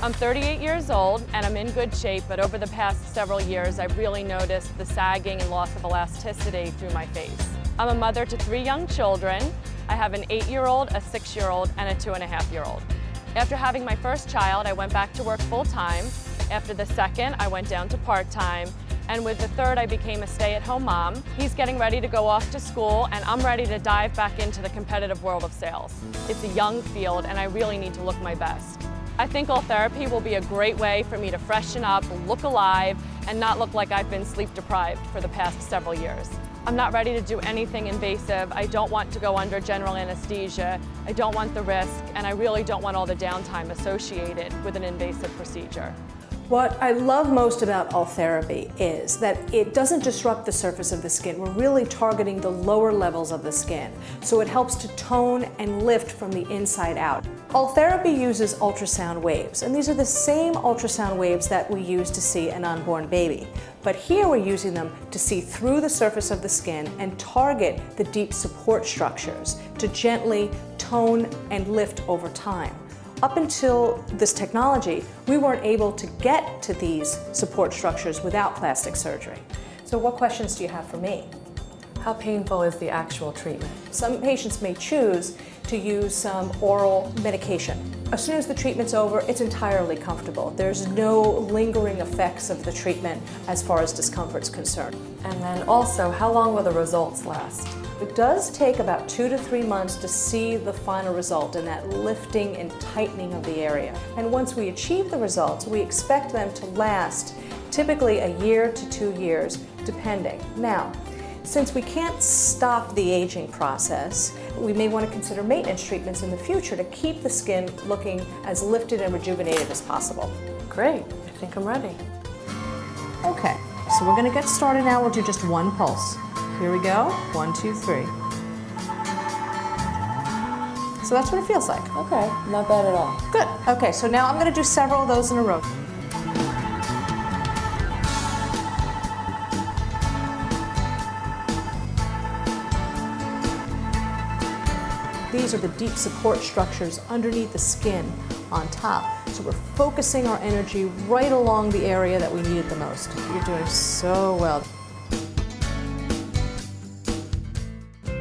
I'm 38 years old and I'm in good shape, but over the past several years I've really noticed the sagging and loss of elasticity through my face. I'm a mother to 3 young children. I have an 8-year-old, a 6-year-old, and a 2.5-year-old. After having my first child, I went back to work full-time. After the second, I went down to part-time. And with the third, I became a stay-at-home mom. He's getting ready to go off to school, and I'm ready to dive back into the competitive world of sales. It's a young field, and I really need to look my best. I think Ultherapy will be a great way for me to freshen up, look alive, and not look like I've been sleep deprived for the past several years. I'm not ready to do anything invasive. I don't want to go under general anesthesia. I don't want the risk, and I really don't want all the downtime associated with an invasive procedure. What I love most about Ultherapy is that it doesn't disrupt the surface of the skin. We're really targeting the lower levels of the skin, so it helps to tone and lift from the inside out. Ultherapy uses ultrasound waves, and these are the same ultrasound waves that we use to see an unborn baby. But here we're using them to see through the surface of the skin and target the deep support structures to gently tone and lift over time. Up until this technology, we weren't able to get to these support structures without plastic surgery. So what questions do you have for me? How painful is the actual treatment? Some patients may choose to use some oral medication. As soon as the treatment's over, it's entirely comfortable. There's no lingering effects of the treatment as far as discomfort's concerned. And then also, how long will the results last? It does take about 2 to 3 months to see the final result in that lifting and tightening of the area. And once we achieve the results, we expect them to last typically a year to 2 years, depending. Now, since we can't stop the aging process, we may want to consider maintenance treatments in the future to keep the skin looking as lifted and rejuvenated as possible. Great, I think I'm ready. Okay, so we're going to get started now. We'll do just one pulse. Here we go, 1, 2, 3. So that's what it feels like. Okay, not bad at all. Good, okay, so now I'm going to do several of those in a row. These are the deep support structures underneath the skin on top. So we're focusing our energy right along the area that we need it the most. You're doing so well.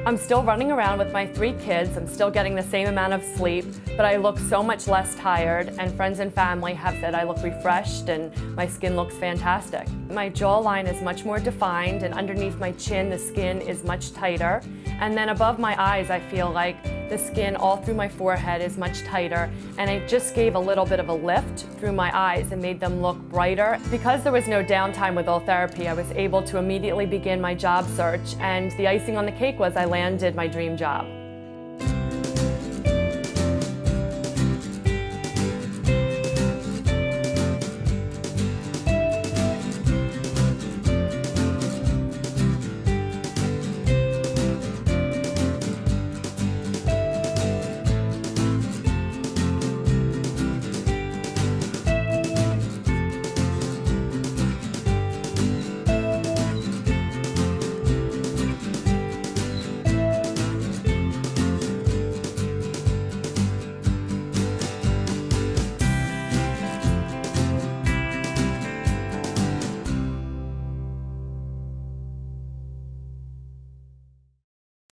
I'm still running around with my 3 kids. I'm still getting the same amount of sleep, but I look so much less tired, and friends and family have said I look refreshed and my skin looks fantastic. My jawline is much more defined, and underneath my chin the skin is much tighter. And then above my eyes I feel like the skin all through my forehead is much tighter, and I just gave a little bit of a lift through my eyes and made them look brighter. Because there was no downtime with Ultherapy, I was able to immediately begin my job search, and the icing on the cake was I landed my dream job.